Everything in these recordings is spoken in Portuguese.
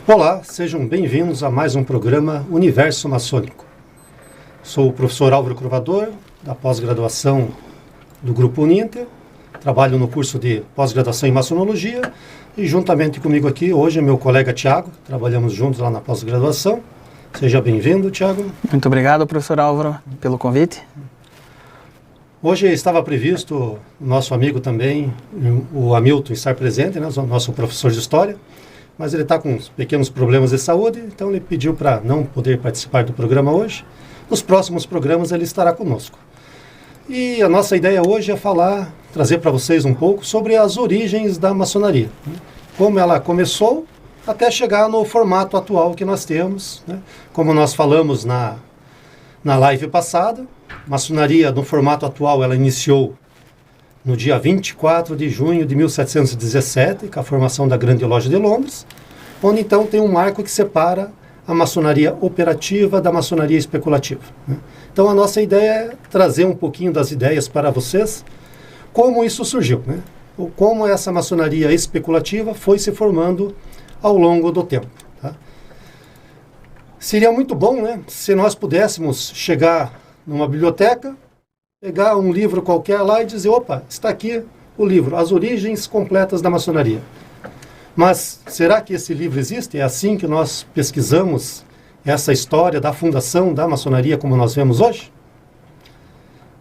Olá, sejam bem-vindos a mais um programa Universo Maçônico. Sou o professor Álvaro Crovador, da pós-graduação do Grupo Uninter, trabalho no curso de pós-graduação em maçonologia e juntamente comigo aqui hoje é meu colega Tiago, trabalhamos juntos lá na pós-graduação. Seja bem-vindo, Tiago. Muito obrigado, professor Álvaro, pelo convite. Hoje estava previsto o nosso amigo também, o Hamilton, estar presente, né, nosso professor de História, mas ele está com uns pequenos problemas de saúde, então ele pediu para não poder participar do programa hoje. Nos próximos programas ele estará conosco. E a nossa ideia hoje é trazer para vocês um pouco sobre as origens da maçonaria, né? Como ela começou até chegar no formato atual que nós temos, né? Como nós falamos na live passada, a maçonaria no formato atual ela iniciou no dia 24 de junho de 1717, com a formação da Grande Loja de Londres, onde então tem um marco que separa a maçonaria operativa da maçonaria especulativa, né? Então a nossa ideia é trazer um pouquinho das ideias para vocês, como isso surgiu, né? Como essa maçonaria especulativa foi se formando ao longo do tempo, tá? Seria muito bom, né, se nós pudéssemos chegar numa biblioteca, pegar um livro qualquer lá e dizer, opa, está aqui o livro, As Origens Completas da Maçonaria. Mas será que esse livro existe? É assim que nós pesquisamos essa história da fundação da maçonaria como nós vemos hoje?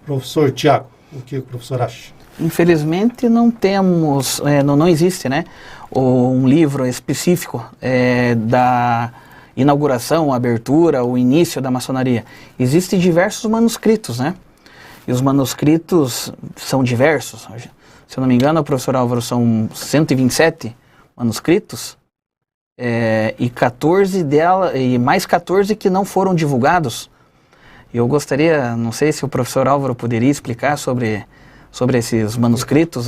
Professor Tiago, o que o professor acha? Infelizmente não temos, não existe, né, um livro específico da inauguração, abertura, o início da maçonaria. Existem diversos manuscritos, né? E os manuscritos são diversos. Se eu não me engano, professor Álvaro, são 127 manuscritos e 14 dela, e mais 14 que não foram divulgados. Eu gostaria, não sei se o professor Álvaro poderia explicar sobre esses manuscritos,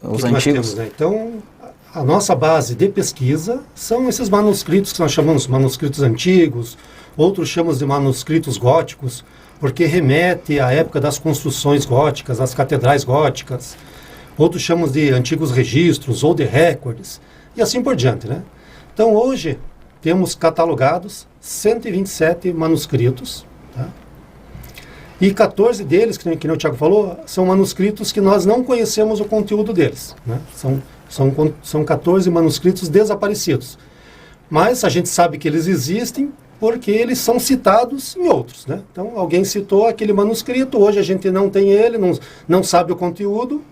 os antigos. Temos, né? Então, a nossa base de pesquisa são esses manuscritos que nós chamamos de manuscritos antigos, outros chamamos de manuscritos góticos, porque remete à época das construções góticas, das catedrais góticas. Outros chamamos de antigos registros ou de recordes, e assim por diante, né? Então, hoje, temos catalogados 127 manuscritos, tá? E 14 deles, que nem o Tiago falou, são manuscritos que nós não conhecemos o conteúdo deles, né? São 14 manuscritos desaparecidos. Mas a gente sabe que eles existem porque eles são citados em outros, né? Então, alguém citou aquele manuscrito, hoje a gente não tem ele, não sabe o conteúdo,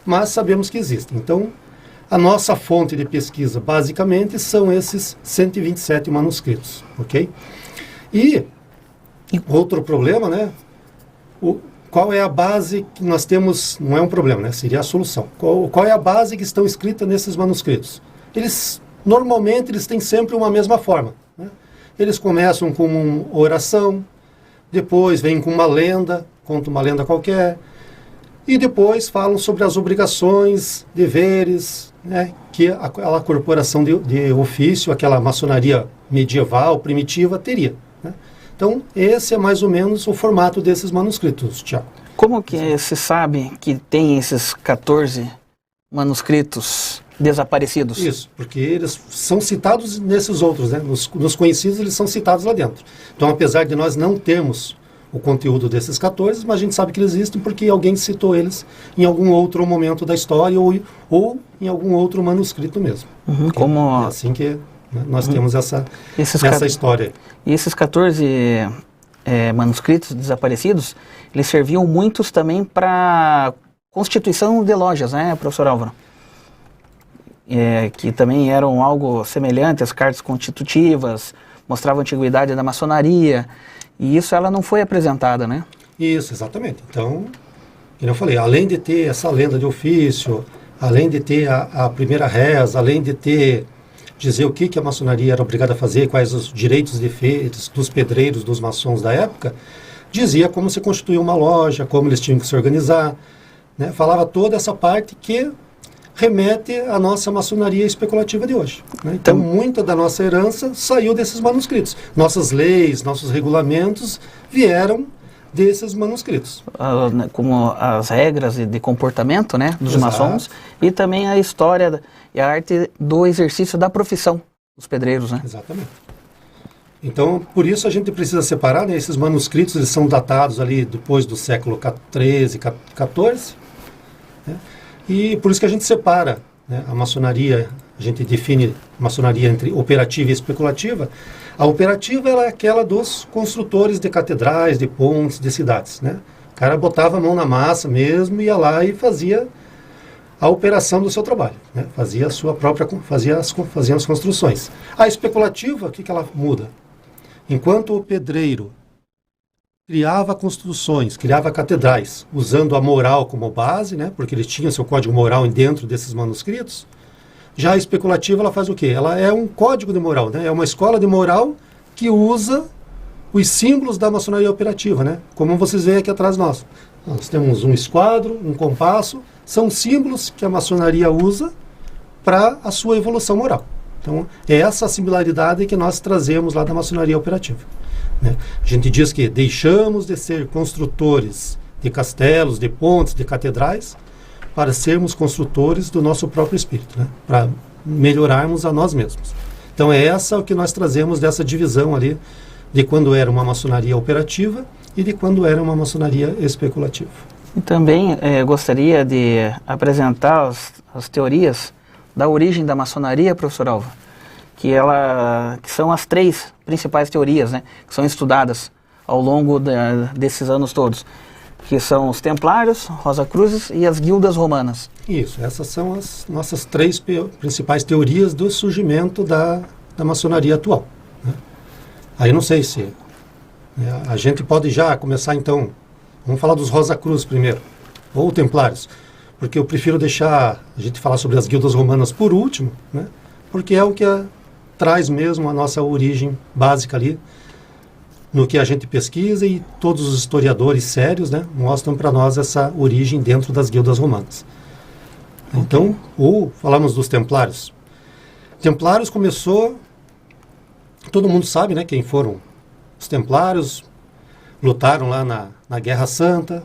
mas sabemos que existe. Então, a nossa fonte de pesquisa, basicamente, são esses 127 manuscritos, ok? E outro problema, né? Qual é a base que nós temos, não é um problema, né? Seria a solução. Qual é a base que estão escritas nesses manuscritos? Normalmente, eles têm sempre uma mesma forma, né? Eles começam com uma oração, depois vem com uma lenda, conta uma lenda qualquer, e depois falam sobre as obrigações, deveres, né, que aquela corporação de ofício, aquela maçonaria medieval, primitiva, teria, né? Então, esse é mais ou menos o formato desses manuscritos, Tiago. Como que se sabe que tem esses 14 manuscritos desaparecidos? Isso, porque eles são citados nesses outros, né? Nos conhecidos eles são citados lá dentro. Então, apesar de nós não termos o conteúdo desses 14, mas a gente sabe que eles existem porque alguém citou eles em algum outro momento da história ou em algum outro manuscrito mesmo. Uhum, é assim que, né, nós temos essa história. E esses 14 manuscritos desaparecidos, eles serviam muitos também para constituição de lojas, né, professor Álvaro? Que também eram algo semelhante às cartas constitutivas, mostravam a antiguidade da maçonaria, e isso ela não foi apresentada, né? Isso, exatamente. Então, como eu falei, além de ter essa lenda de ofício, além de ter a primeira reza, além de dizer o que a maçonaria era obrigada a fazer, quais os direitos e deveres dos pedreiros, dos maçons da época, dizia como se constituía uma loja, como eles tinham que se organizar, né? Falava toda essa parte que remete à nossa maçonaria especulativa de hoje, né? Então, muita da nossa herança saiu desses manuscritos. Nossas leis, nossos regulamentos vieram desses manuscritos. Como as regras de comportamento, né, dos maçons, e também a história e a arte do exercício da profissão. Os pedreiros, né? Exatamente. Então, por isso a gente precisa separar, né? Esses manuscritos, eles são datados ali depois do século XIII, XIV, né? E por isso que a gente separa, né? A maçonaria, a gente define maçonaria entre operativa e especulativa. A operativa ela é aquela dos construtores de catedrais, de pontes, de cidades, né? O cara botava a mão na massa mesmo, ia lá e fazia a operação do seu trabalho, né? Fazia a sua própria, fazia as construções. A especulativa, o que ela muda? Enquanto o pedreiro criava construções, criava catedrais, usando a moral como base, né? Porque ele tinha seu código moral dentro desses manuscritos, já a especulativa ela faz o quê? Ela é um código de moral, né? É uma escola de moral que usa os símbolos da maçonaria operativa, né? Como vocês veem aqui atrás de nós. Nós temos um esquadro, um compasso, são símbolos que a maçonaria usa para a sua evolução moral. Então, é essa similaridade que nós trazemos lá da maçonaria operativa, né? A gente diz que deixamos de ser construtores de castelos, de pontes, de catedrais, para sermos construtores do nosso próprio espírito, né? Para melhorarmos a nós mesmos. Então, é essa o que nós trazemos dessa divisão ali, de quando era uma maçonaria operativa e de quando era uma maçonaria especulativa. E também gostaria de apresentar as teorias da origem da maçonaria, professor Alva, que são as 3 principais teorias, né, que são estudadas ao longo desses anos todos, que são os templários, Rosa-Cruzes e as guildas romanas. Isso, essas são as nossas 3 principais teorias do surgimento da maçonaria atual, né? Aí não sei se a gente pode já começar então, vamos falar dos Rosa-Cruz primeiro, ou templários, porque eu prefiro deixar a gente falar sobre as guildas romanas por último, né? Porque é o que traz mesmo a nossa origem básica ali, no que a gente pesquisa, e todos os historiadores sérios, né, mostram para nós essa origem dentro das guildas romanas. Então, ou falamos dos templários. Templários começou, todo mundo sabe, né, quem foram os templários, lutaram lá na Guerra Santa,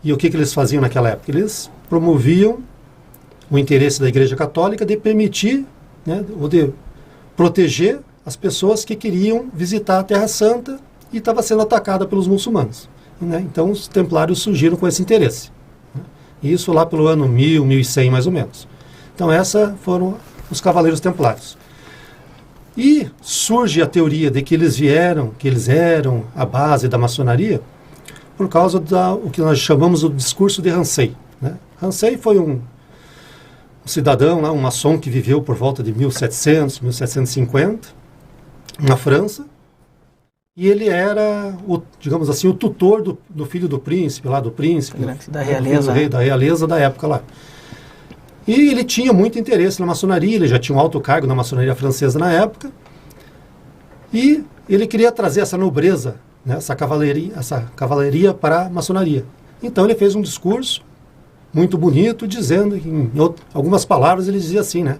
e o que eles faziam naquela época? Eles promoviam o interesse da Igreja Católica de permitir, né, ou de proteger as pessoas que queriam visitar a Terra Santa e estava sendo atacada pelos muçulmanos, né? Então os templários surgiram com esse interesse, né? Isso lá pelo ano 1000, 1100 mais ou menos. Então esses foram os cavaleiros templários. E surge a teoria de que eles eram a base da maçonaria por causa o que nós chamamos o discurso de Hansei, né? Hansei foi um cidadão lá, um maçom que viveu por volta de 1700, 1750 na França, e ele era, digamos assim, o tutor do filho do príncipe, lá do príncipe, da realeza, rei, da realeza da época lá. E ele tinha muito interesse na maçonaria, ele já tinha um alto cargo na maçonaria francesa na época, e ele queria trazer essa nobreza, né, essa cavalaria para a maçonaria. Então ele fez um discurso muito bonito, dizendo, em algumas palavras ele dizia assim, né: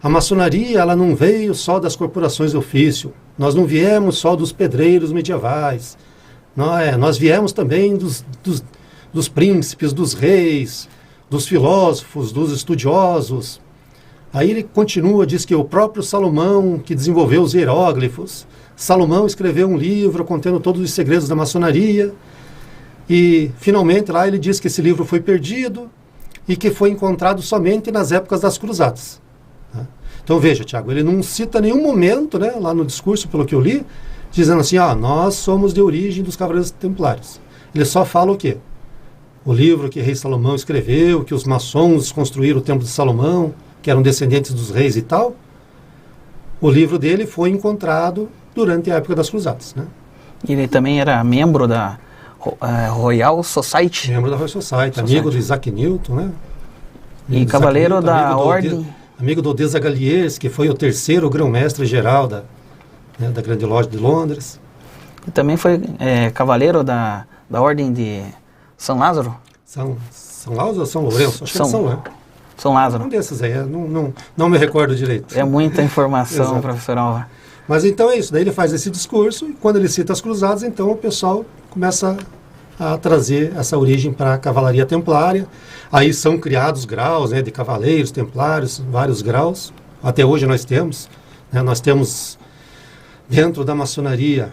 a maçonaria ela não veio só das corporações de ofício, nós não viemos só dos pedreiros medievais, nós viemos também dos príncipes, dos reis, dos filósofos, dos estudiosos. Aí ele continua, diz que o próprio Salomão, que desenvolveu os hieróglifos, Salomão escreveu um livro contendo todos os segredos da maçonaria, e finalmente lá ele diz que esse livro foi perdido e que foi encontrado somente nas épocas das cruzadas. Então veja, Tiago, ele não cita nenhum momento, né, lá no discurso, pelo que eu li, dizendo assim, nós somos de origem dos Cavaleiros Templários. Ele só fala o quê? O livro que o rei Salomão escreveu, que os maçons construíram o Templo de Salomão, que eram descendentes dos reis e tal. O livro dele foi encontrado durante a época das cruzadas, né? Ele também era membro da Royal Society. Membro da Royal Society, amigo do Isaac Newton, né? E cavaleiro da Ordem. Amigo do Desagalliers, que foi o 3º grão-mestre-geral da Grande Loja de Londres. E também foi cavaleiro da Ordem de São Lázaro? São Lázaro ou São Lourenço? Acho que é São Lourenço. São Lázaro. Um desses aí, não me recordo direito. É muita informação, professor Alva. Mas então é isso, daí ele faz esse discurso, e quando ele cita as cruzadas, então o pessoal começa a trazer essa origem para a cavalaria templária. Aí são criados graus, né, de cavaleiros templários, vários graus. Até hoje nós temos né? Nós temos, dentro da maçonaria,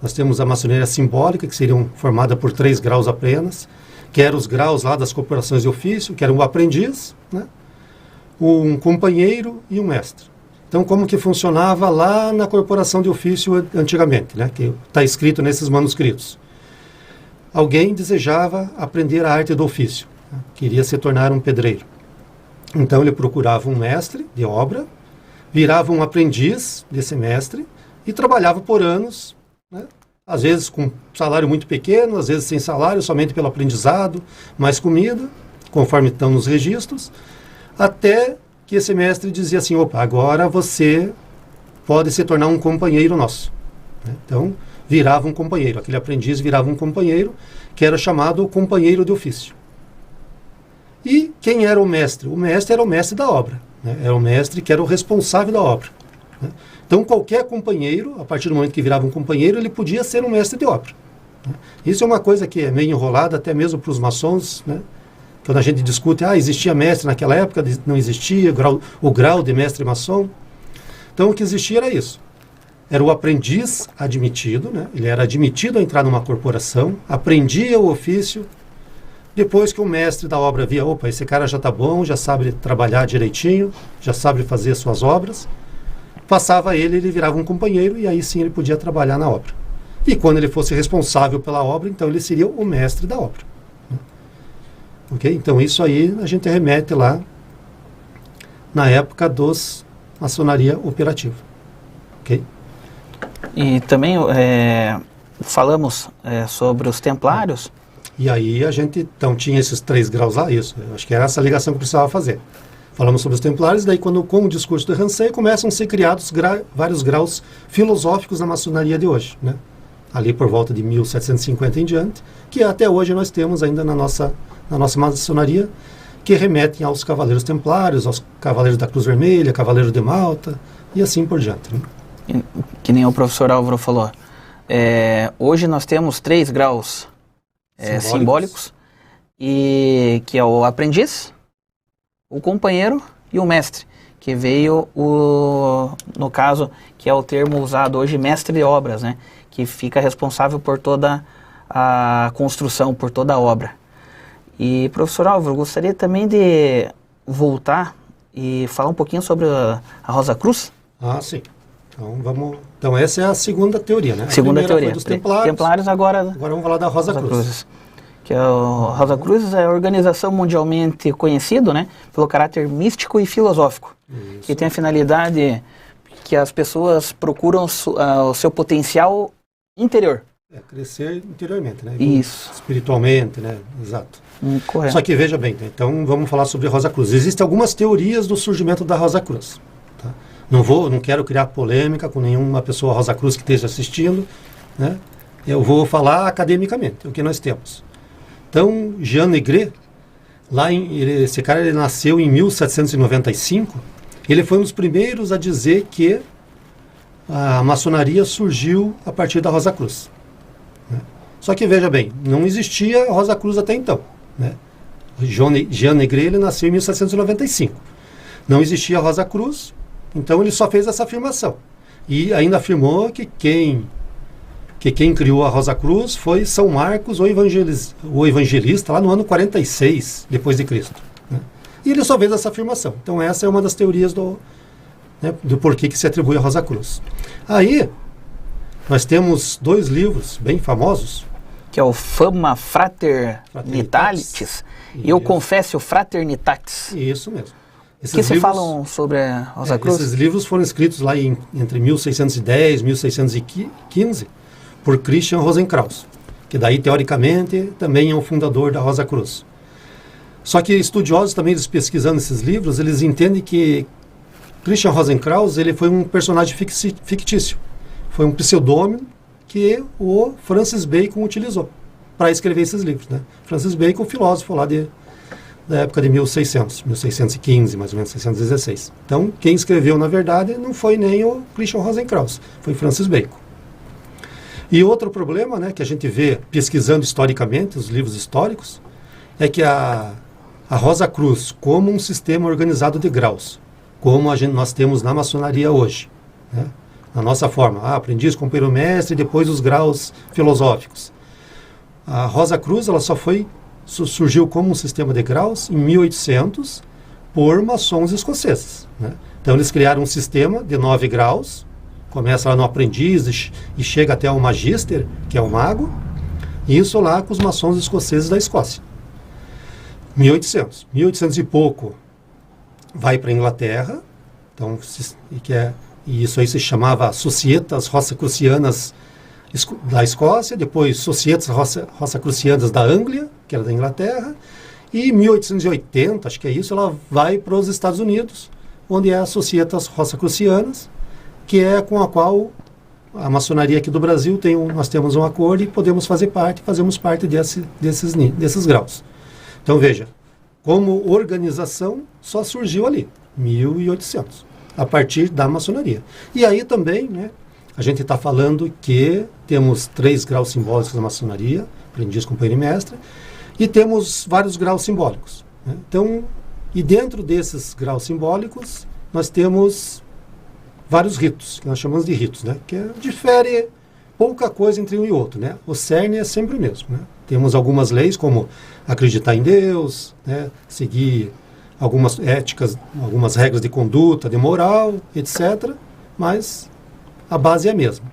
nós temos a maçonaria simbólica, que seriam formada por 3 graus apenas, que eram os graus lá das corporações de ofício, que era um aprendiz, né? Um companheiro e um mestre. Então, como que funcionava lá na corporação de ofício antigamente, né? Que está escrito nesses manuscritos. Alguém desejava aprender a arte do ofício, né? Queria se tornar um pedreiro. Então, ele procurava um mestre de obra, virava um aprendiz desse mestre e trabalhava por anos, né? Às vezes com salário muito pequeno, às vezes sem salário, somente pelo aprendizado, mais comida, conforme estão nos registros, até que esse mestre dizia assim, opa, agora você pode se tornar um companheiro nosso, né? Então, virava um companheiro, aquele aprendiz virava um companheiro, que era chamado companheiro de ofício. E quem era o mestre? O mestre era o mestre da obra, né? Era o mestre que era o responsável da obra, né? Então, qualquer companheiro, a partir do momento que virava um companheiro, ele podia ser um mestre de obra, né? Isso é uma coisa que é meio enrolada, até mesmo para os maçons, né? Quando a gente discute, existia mestre naquela época, não existia, o grau de mestre maçom. Então, o que existia era isso. Era o aprendiz admitido, né? Ele era admitido a entrar numa corporação, aprendia o ofício. Depois que o mestre da obra via, opa, esse cara já está bom, já sabe trabalhar direitinho, já sabe fazer as suas obras, passava ele virava um companheiro e aí sim ele podia trabalhar na obra. E quando ele fosse responsável pela obra, então ele seria o mestre da obra. Ok? Então isso aí a gente remete lá na época dos maçonaria operativa. Ok? E também falamos sobre os templários. E aí a gente, então, tinha esses 3 graus lá, isso. Eu acho que era essa ligação que precisava fazer. Falamos sobre os templários, daí com o discurso do Rancé começam a ser criados vários graus filosóficos na maçonaria de hoje, né? Ali por volta de 1750 em diante, que até hoje nós temos ainda na nossa maçonaria, que remetem aos cavaleiros templários, aos cavaleiros da Cruz Vermelha, cavaleiros de Malta, e assim por diante, né? Que nem o professor Álvaro falou. Hoje nós temos 3 graus simbólicos, e que é o aprendiz, o companheiro e o mestre, que veio no caso, que é o termo usado hoje, mestre de obras, né? Que fica responsável por toda a construção, por toda a obra. E, professor Álvaro, gostaria também de voltar e falar um pouquinho sobre a Rosa Cruz. Ah, sim. Então essa é a segunda teoria, né? Segunda teoria. Foi dos Templários. Agora vamos falar da Rosa Cruz. Que a Rosa Cruz é a organização mundialmente conhecida, né, pelo caráter místico e filosófico. Isso. Que tem a finalidade que as pessoas procuram o seu potencial interior. Crescer interiormente, né? Isso. Espiritualmente, né? Exato. Correto. Só que veja bem, então vamos falar sobre a Rosa Cruz. Existem algumas teorias do surgimento da Rosa Cruz. Tá? Não quero criar polêmica com nenhuma pessoa Rosa Cruz que esteja assistindo, né? Eu vou falar academicamente o que nós temos. Então, Jean Negret, esse cara ele nasceu em 1795, ele foi um dos primeiros a dizer que a maçonaria surgiu a partir da Rosa Cruz, né? Só que veja bem, não existia a Rosa Cruz até então, né? Jean Negret ele nasceu em 1795. Não existia a Rosa Cruz, então ele só fez essa afirmação. E ainda afirmou que quem criou a Rosa Cruz foi São Marcos, o evangelista, lá no ano 46 depois de Cristo, né? E ele só fez essa afirmação. Então essa é uma das teorias do porquê que se atribui a Rosa Cruz. Aí, nós temos 2 livros bem famosos. Que é o Fama Fraternitatis e o Confessio Fraternitatis. Isso mesmo. Que se falam sobre a Rosa Cruz? Esses livros foram escritos lá entre 1610 e 1615 por Christian Rosenkraus, que daí, teoricamente, também é o fundador da Rosa Cruz. Só que estudiosos também, eles pesquisando esses livros, eles entendem que Christian Rosenkraus, ele foi um personagem fictício. Foi um pseudônimo que o Francis Bacon utilizou para escrever esses livros, né? Francis Bacon, filósofo lá da época de 1615, mais ou menos, 616. Então, quem escreveu, na verdade, não foi nem o Christian Rosenkraus, foi Francis Bacon. E outro problema, né, que a gente vê pesquisando historicamente, os livros históricos, é que a Rosa Cruz, como um sistema organizado de graus, como nós temos na maçonaria hoje, né? Na nossa forma, aprendiz, companheiro mestre, depois os graus filosóficos. A Rosa Cruz, ela surgiu como um sistema de graus em 1800 por maçons escoceses, né? Então eles criaram um sistema de 9 graus, começa lá no aprendiz e chega até o magíster, que é o mago, e isso lá com os maçons escoceses da Escócia. 1800 e pouco vai para a Inglaterra, então, e isso aí se chamava Societas Rosacrucianas da Escócia, depois Societas Rosacrucianas da Anglia, que era da Inglaterra, e em 1880, acho que é isso, ela vai para os Estados Unidos, onde é a Societas Rosacrucianas, que é com a qual a maçonaria aqui do Brasil nós temos um acordo e fazemos parte desses graus. Então veja, como organização só surgiu ali, 1800, a partir da maçonaria. E aí também, né, a gente está falando que temos 3 graus simbólicos da maçonaria, aprendiz, companheiro e mestre, e temos vários graus simbólicos, né? Então, e dentro desses graus simbólicos, nós temos vários ritos, que nós chamamos de ritos, né? Que difere pouca coisa entre um e outro, né? O cerne é sempre o mesmo, né? Temos algumas leis, como acreditar em Deus, né? Seguir algumas éticas, algumas regras de conduta, de moral, etc. Mas a base é a mesma.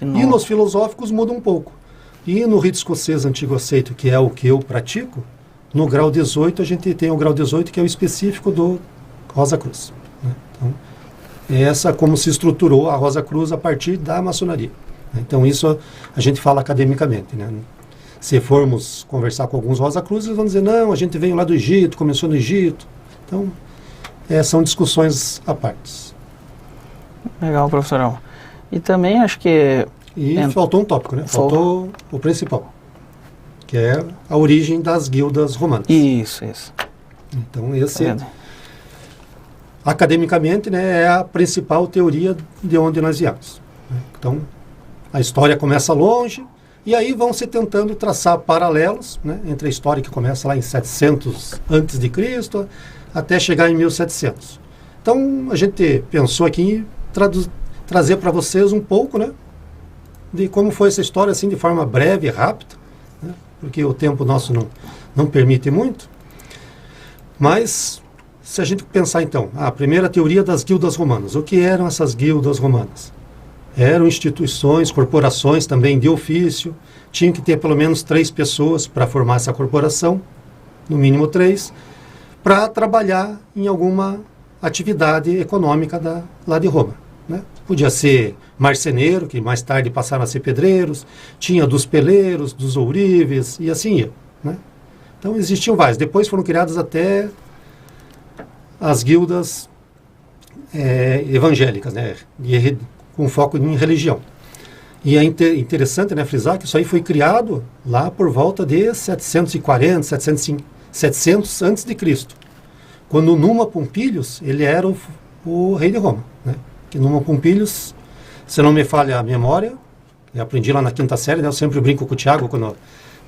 E nos filosóficos muda um pouco. E no rito escocês antigo aceito, que é o que eu pratico, no grau 18 a gente tem o grau 18, que é o específico do Rosa Cruz, né? Então, essa como se estruturou a Rosa Cruz a partir da maçonaria, né? Então isso a gente fala academicamente, né? Se formos conversar com alguns Rosa Cruz, eles vão dizer, não, a gente veio lá do Egito, começou no Egito. Então, são discussões à parte. Legal, professorão. E também acho que... E faltou um tópico, né? Faltou o principal, que é a origem das guildas romanas. Isso. Então, academicamente, né, é a principal teoria de onde nós viemos, né? Então, a história começa longe, e aí vão se tentando traçar paralelos, né, entre a história que começa lá em 700 a.C. até chegar em 1700. Então, a gente pensou aqui em trazer para vocês um pouco, né, de como foi essa história, assim, de forma breve e rápida, né, porque o tempo nosso não permite muito. Mas, se a gente pensar, então, a primeira teoria das guildas romanas. O que eram essas guildas romanas? Eram instituições, corporações também de ofício. Tinha que ter pelo menos 3 pessoas para formar essa corporação, no mínimo 3, para trabalhar em alguma atividade econômica lá de Roma, né? Podia ser marceneiro, que mais tarde passaram a ser pedreiros, tinha dos peleiros, dos ourives, e assim ia, né? Então existiam vários. Depois foram criadas até as guildas evangélicas, né? Com foco em religião. E é interessante, né, frisar que isso aí foi criado lá por volta de 740, 700 antes de Cristo, quando Numa Pompílios, ele era o rei de Roma, né? Que Numa Pompílios, se não me falha a memória, eu aprendi lá na 5ª série, né? Eu sempre brinco com o Tiago quando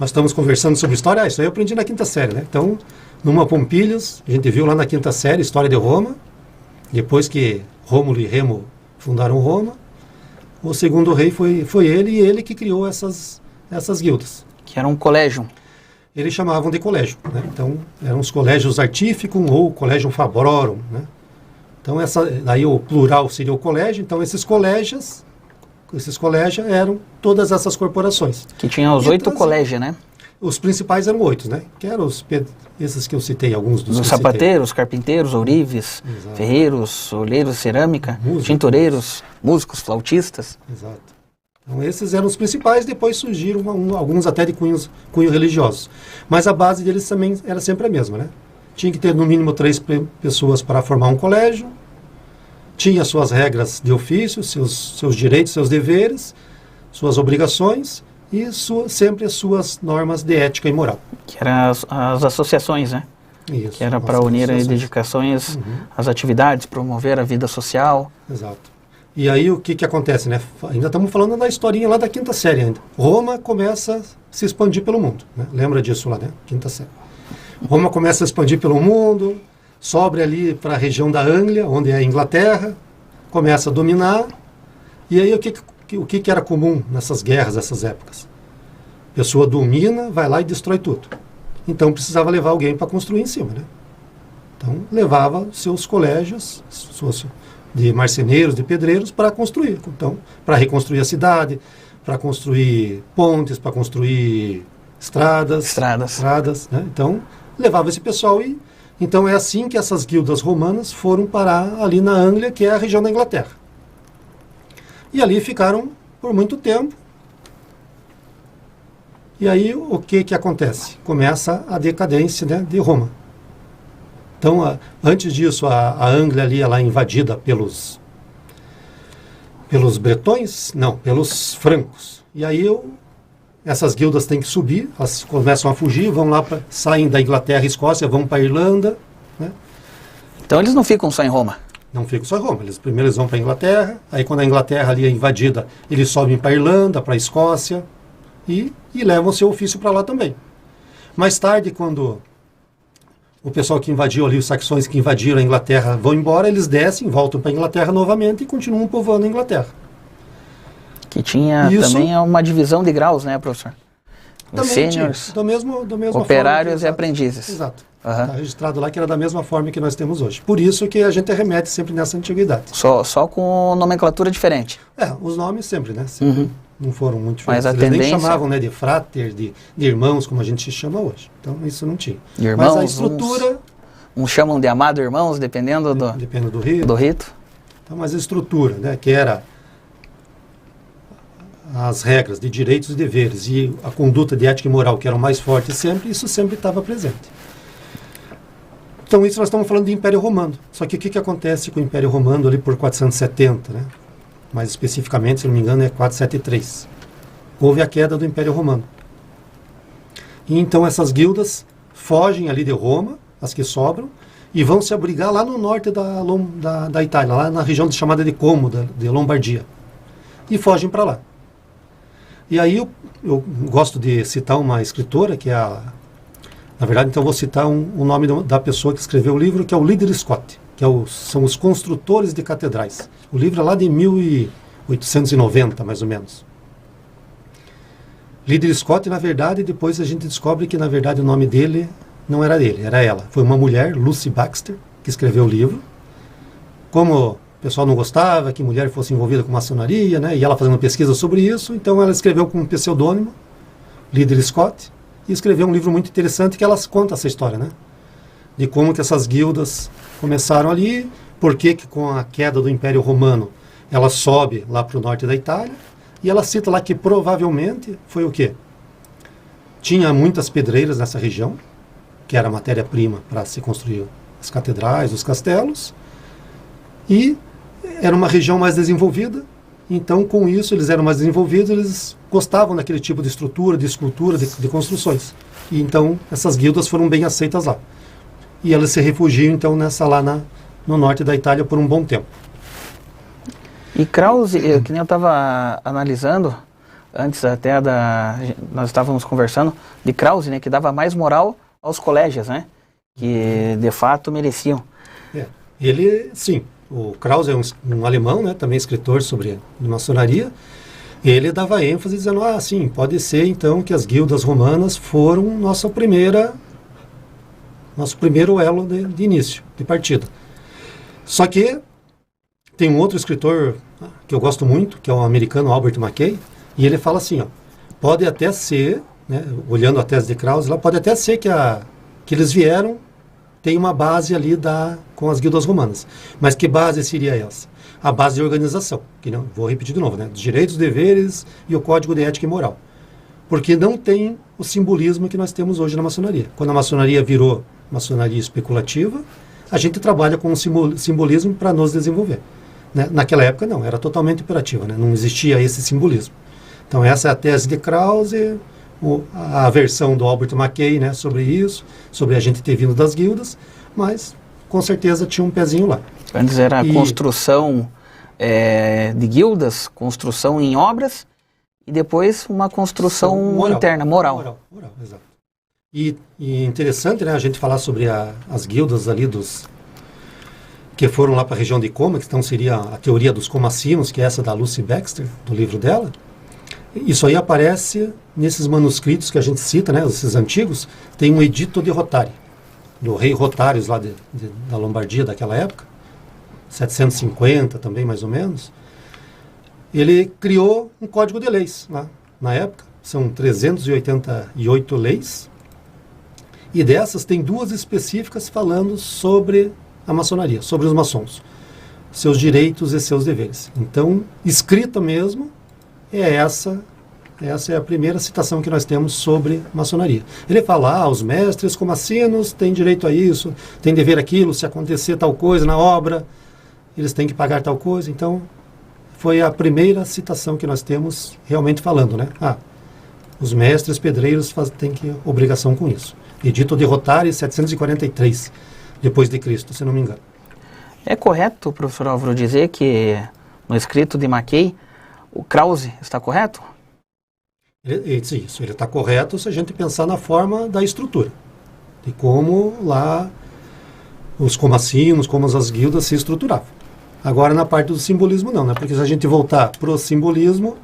nós estamos conversando sobre história, isso aí eu aprendi na 5ª série, né? Então, Numa Pompílios, a gente viu lá na 5ª série, História de Roma, depois que Rômulo e Remo fundaram Roma, o segundo rei foi ele, e ele que criou essas guildas. Que era um colégio. Eles chamavam de colégio, né? Então, eram os colégios artificum ou collegium fabrorum, né? Então, daí o plural seria o colégio. Então, esses colégios eram todas essas corporações. Que tinham os 8 colégios, né? Os principais eram 8, né? Que eram esses que eu citei, alguns dos sapateiros, carpinteiros, ourives, exato, ferreiros, olheiros de cerâmica, tintureiros, músicos, flautistas. Exato. Então, esses eram os principais. Depois surgiram alguns até de cunho religiosos. Mas a base deles também era sempre a mesma, né? Tinha que ter no mínimo 3 pessoas para formar um colégio, tinha suas regras de ofício, seus direitos, seus deveres, suas obrigações e sempre as suas normas de ética e moral. Que eram as associações, né? Isso. Que era para unir as dedicações, as atividades, promover a vida social. Exato. E aí o que acontece, né? Ainda estamos falando da historinha lá da 5ª série ainda. Roma começa a se expandir pelo mundo, né? Lembra disso lá, né? 5ª série. Roma começa a expandir pelo mundo, sobe ali para a região da Anglia, onde é a Inglaterra, começa a dominar, e aí o que era comum nessas guerras, nessas épocas? A pessoa domina, vai lá e destrói tudo. Então precisava levar alguém para construir em cima, né? Então levava seus colégios de marceneiros, de pedreiros, para construir. Então, para reconstruir a cidade, para construir pontes, para construir estradas, né? Então levava esse pessoal e então é assim que essas guildas romanas foram parar ali na Anglia, que é a região da Inglaterra. E ali ficaram por muito tempo. E aí o que acontece? Começa a decadência, né, de Roma. Então, antes disso, a Anglia ali ela é invadida pelos bretões? Não, pelos francos. E aí essas guildas têm que subir, elas começam a fugir, vão lá, saem da Inglaterra e Escócia, vão para a Irlanda. Né? Então eles não ficam só em Roma? Não ficam só em Roma. Primeiro eles vão para a Inglaterra, aí quando a Inglaterra ali é invadida, eles sobem para a Irlanda, para a Escócia e levam seu ofício para lá também. Mais tarde, quando o pessoal que invadiu ali, os saxões que invadiram a Inglaterra vão embora, eles descem, voltam para a Inglaterra novamente e continuam povoando a Inglaterra. Que tinha também uma divisão de graus, né, professor? Os sêniores, da mesma operários forma e aprendizes. Exato. Está registrado lá que era da mesma forma que nós temos hoje. Por isso que a gente remete sempre nessa antiguidade. Só com nomenclatura diferente. Os nomes sempre, né? Sempre não foram muito diferentes. Mas a Eles tendência... nem chamavam, né, de frater, de irmãos, como a gente chama hoje. Então isso não tinha. Irmãos, mas a estrutura... Uns chamam de amado irmãos, dependendo do rito. Então, mas a estrutura, né, que era as regras de direitos e deveres e a conduta de ética e moral, que eram mais fortes sempre, isso sempre estava presente. Então, isso nós estamos falando de Império Romano. Só que o que acontece com o Império Romano ali por 470, né? Mais especificamente, se não me engano, é 473. Houve a queda do Império Romano. E então essas guildas fogem ali de Roma, as que sobram, e vão se abrigar lá no norte da Itália, lá na região chamada de Como, de Lombardia. E fogem para lá. E aí eu gosto de citar uma escritora, que é na verdade, então vou citar o nome da pessoa que escreveu o livro, que é o Leader Scott, que são os construtores de catedrais. O livro é lá de 1890, mais ou menos. Leader Scott, na verdade, depois a gente descobre que, na verdade, o nome dele não era dele, era ela. Foi uma mulher, Lucy Baxter, que escreveu o livro. Como o pessoal não gostava que mulher fosse envolvida com maçonaria, né, e ela fazendo pesquisa sobre isso, então ela escreveu com um pseudônimo, Leader Scott, e escreveu um livro muito interessante que ela conta essa história, né? De como que essas guildas começaram ali, por que com a queda do Império Romano ela sobe lá para o norte da Itália, e ela cita lá que provavelmente foi o quê? Tinha muitas pedreiras nessa região, que era matéria-prima para se construir as catedrais, os castelos, e era uma região mais desenvolvida. Então, com isso, eles eram mais desenvolvidos, eles gostavam daquele tipo de estrutura, de escultura, de construções. E então, essas guildas foram bem aceitas lá. E elas se refugiam, então, no norte da Itália por um bom tempo. E Krause, que nem eu estava analisando, antes até nós estávamos conversando, de Krause, né, que dava mais moral aos colégios, né, que de fato mereciam. Ele, sim. O Krause é um alemão, né, também escritor sobre maçonaria. Ele dava ênfase dizendo, sim, pode ser então que as guildas romanas foram nosso primeiro elo de início, de partida. Só que tem um outro escritor que eu gosto muito, que é o americano Albert Mackay, e ele fala assim, pode até ser, né, olhando a tese de Krause, lá, pode até ser que eles vieram, tem uma base ali com as guildas romanas. Mas que base seria essa? A base de organização, que não, vou repetir de novo, né? Dos direitos, deveres e o código de ética e moral. Porque não tem o simbolismo que nós temos hoje na maçonaria. Quando a maçonaria virou maçonaria especulativa, a gente trabalha com um simbolismo para nos desenvolver. Né? Naquela época não, era totalmente operativa, né? Não existia esse simbolismo. Então essa é a tese de Krause, a versão do Albert Mackay, né, sobre isso, sobre a gente ter vindo das guildas, mas com certeza tinha um pezinho lá. Antes era a construção de guildas, construção em obras, e depois uma construção interna, moral. Moral, exato. E interessante, né, a gente falar sobre as guildas ali que foram lá para a região de Coma, que então seria a teoria dos comacinos, que é essa da Lucy Baxter, do livro dela. Isso aí aparece nesses manuscritos que a gente cita, né, esses antigos. Tem um edito de Rotari, do rei Rotários lá da Lombardia daquela época, 750 também, mais ou menos. Ele criou um código de leis lá, na época. São 388 leis. E dessas tem 2 específicas falando sobre a maçonaria, sobre os maçons. Seus direitos e seus deveres. Então, escrita mesmo, essa é a primeira citação que nós temos sobre maçonaria. Ele fala, os mestres comacinos têm direito a isso, têm dever aquilo, se acontecer tal coisa na obra, eles têm que pagar tal coisa. Então, foi a primeira citação que nós temos realmente falando, né? Os mestres pedreiros têm obrigação com isso. Edito de Rotari, 743, depois de Cristo, se não me engano. É correto, professor Álvaro, dizer que no escrito de Mackay, o Krause está correto? Isso, ele está correto se a gente pensar na forma da estrutura, de como lá os comacinos, como as guildas se estruturavam. Agora, na parte do simbolismo, não, né? Porque se a gente voltar para o simbolismo,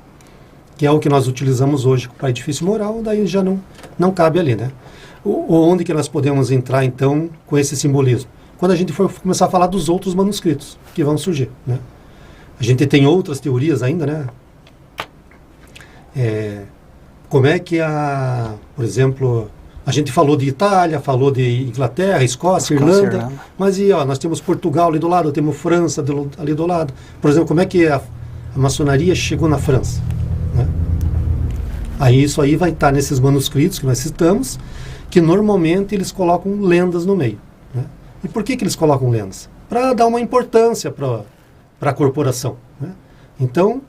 que é o que nós utilizamos hoje para edifício moral, daí já não cabe ali, né? Onde que nós podemos entrar, então, com esse simbolismo? Quando a gente for começar a falar dos outros manuscritos que vão surgir, né? A gente tem outras teorias ainda, né? Como é que por exemplo, a gente falou de Itália, falou de Inglaterra, Escócia, Irlanda, mas nós temos Portugal ali do lado, temos França ali do lado. Por exemplo, como é que a maçonaria chegou na França, né? Aí isso aí vai estar nesses manuscritos que nós citamos, que normalmente eles colocam lendas no meio, né? E por que eles colocam lendas? Para dar uma importância para a corporação, né? Então,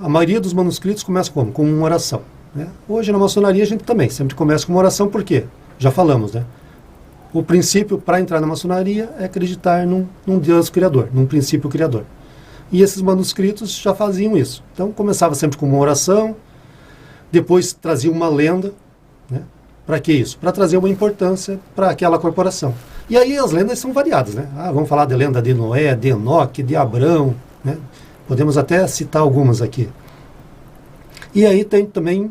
a maioria dos manuscritos começa como? Com uma oração, né? Hoje na maçonaria a gente também sempre começa com uma oração, por quê? Já falamos, né? O princípio para entrar na maçonaria é acreditar num Deus criador, num princípio criador. E esses manuscritos já faziam isso. Então começava sempre com uma oração, depois trazia uma lenda, né? Para que isso? Para trazer uma importância para aquela corporação. E aí as lendas são variadas, né? Vamos falar de lenda de Noé, de Enoque, de Abrão, né? Podemos até citar algumas aqui. E aí tem também,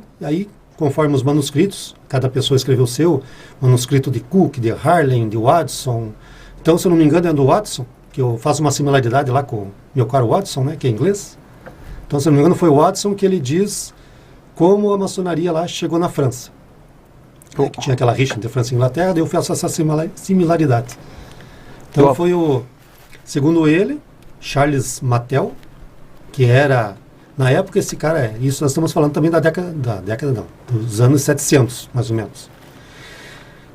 conforme os manuscritos, cada pessoa escreveu o seu, manuscrito de Cook, de Harlem, de Watson. Então, se eu não me engano, é do Watson, que eu faço uma similaridade lá com meu caro Watson, né, que é inglês. Então, se eu não me engano, foi o Watson que ele diz como a maçonaria lá chegou na França. Que tinha aquela rixa entre França e Inglaterra, daí eu faço essa similaridade. Então, foi segundo ele, Charles Martel, que era, na época, esse cara, isso nós estamos falando também dos anos 700, mais ou menos.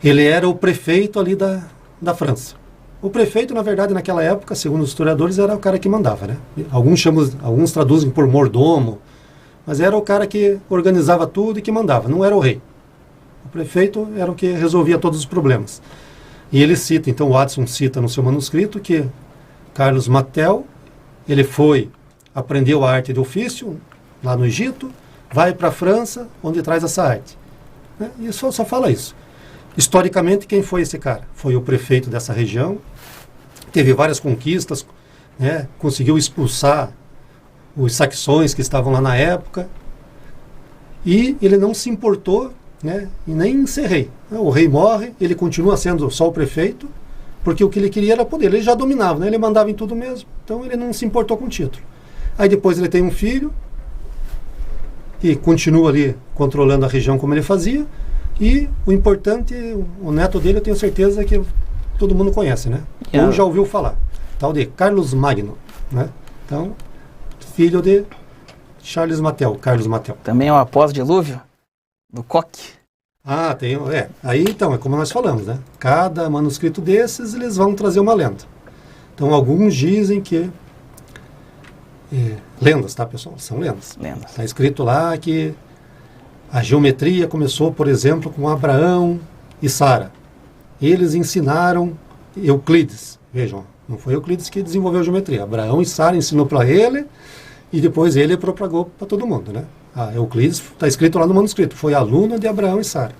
Ele era o prefeito ali da França. O prefeito, na verdade, naquela época, segundo os historiadores, era o cara que mandava, né? Alguns traduzem por mordomo, mas era o cara que organizava tudo e que mandava, não era o rei. O prefeito era o que resolvia todos os problemas. E ele cita, então Watson cita no seu manuscrito que Carlos Martel, ele aprendeu a arte de ofício lá no Egito, vai para a França, onde traz essa arte, né? E só fala isso. Historicamente, quem foi esse cara? Foi o prefeito dessa região, teve várias conquistas, né? Conseguiu expulsar os saxões que estavam lá na época, e ele não se importou, né? E nem ser rei. O rei morre, ele continua sendo só o prefeito, porque o que ele queria era poder. Ele já dominava, né? Ele mandava em tudo mesmo, então ele não se importou com o título. Aí depois ele tem um filho, e continua ali controlando a região como ele fazia, e o importante, o neto dele, eu tenho certeza que todo mundo conhece, né? Ou já ouviu falar, tal de Carlos Magno, né? Então, filho de Charles Martel, Carlos Martel. Também é o pós-dilúvio do Koch. Tem, aí então, é como nós falamos, né? Cada manuscrito desses, eles vão trazer uma lenda. Então, alguns dizem que lendas, tá, pessoal? São lendas. Está escrito lá que a geometria começou, por exemplo, com Abraão e Sara. Eles ensinaram Euclides. Vejam, não foi Euclides que desenvolveu a geometria. Abraão e Sara ensinou para ele e depois ele propagou para todo mundo, né? Euclides está escrito lá no manuscrito. Foi aluno de Abraão e Sara.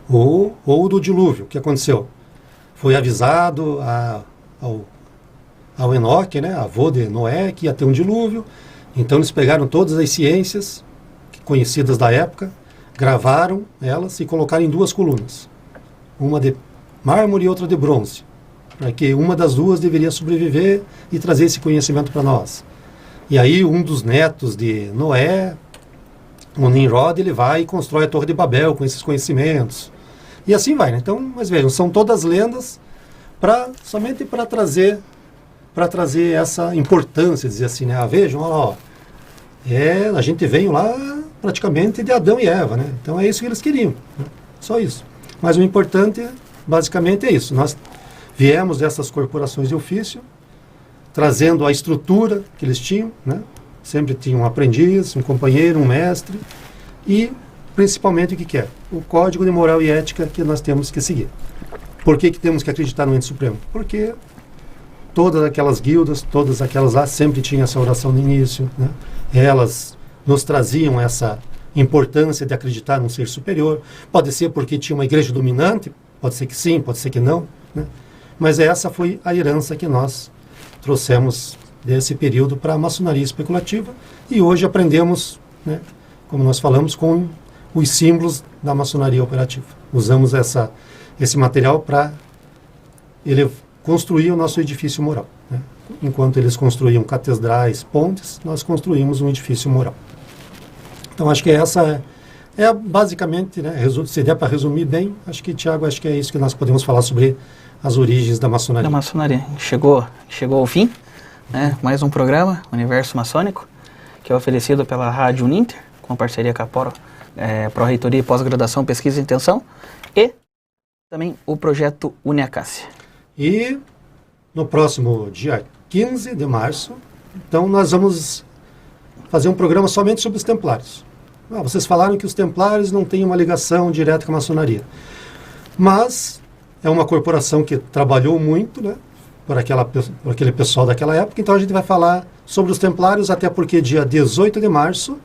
Ou do dilúvio, o que aconteceu? foi avisado ao Enoque, né, avô de Noé, que ia ter um dilúvio. Então eles pegaram todas as ciências conhecidas da época, gravaram elas e colocaram em 2 colunas. Uma de mármore e outra de bronze. Para que uma das duas deveria sobreviver e trazer esse conhecimento para nós. E aí um dos netos de Noé, o Nimrod, ele vai e constrói a Torre de Babel com esses conhecimentos. E assim vai, né? Então, mas vejam, são todas lendas somente para trazer essa importância, dizer assim, né? Vejam, ó, a gente veio lá praticamente de Adão e Eva, né? Então é isso que eles queriam, né? Só isso. Mas o importante, basicamente, é isso. Nós viemos dessas corporações de ofício, trazendo a estrutura que eles tinham, né? Sempre tinha um aprendiz, um companheiro, um mestre, e principalmente o que é? O código de moral e ética que nós temos que seguir. Por que temos que acreditar no ente supremo? Porque todas aquelas guildas, todas aquelas lá, sempre tinham essa oração no início, né? Elas nos traziam essa importância de acreditar num ser superior. Pode ser porque tinha uma igreja dominante, pode ser que sim, pode ser que não, né? Mas essa foi a herança que nós trouxemos desse período para a maçonaria especulativa, e hoje aprendemos, né, como nós falamos, com os símbolos da maçonaria operativa. Usamos esse material para construir o nosso edifício moral, né? Enquanto eles construíam catedrais, pontes, nós construímos um edifício moral. Então acho que essa é basicamente, né, se der para resumir bem, acho que, Tiago, acho que é isso que nós podemos falar sobre as origens da maçonaria. Da maçonaria. Chegou ao fim, né? Mais um programa, Universo Maçônico, que é oferecido pela Rádio Uninter, com parceria com a Pró-Reitoria e Pós-Graduação, Pesquisa e Extensão, e também o projeto Uniacácia. E no próximo dia 15 de março, então nós vamos fazer um programa somente sobre os templários. Vocês falaram que os templários não têm uma ligação direta com a maçonaria, mas é uma corporação que trabalhou muito, né, por aquele pessoal daquela época. Então a gente vai falar sobre os templários, até porque dia 18 de março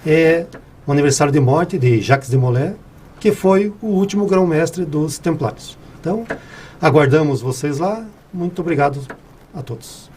é o aniversário de morte de Jacques de Molay, que foi o último grão-mestre dos templários. Então, aguardamos vocês lá. Muito obrigado a todos.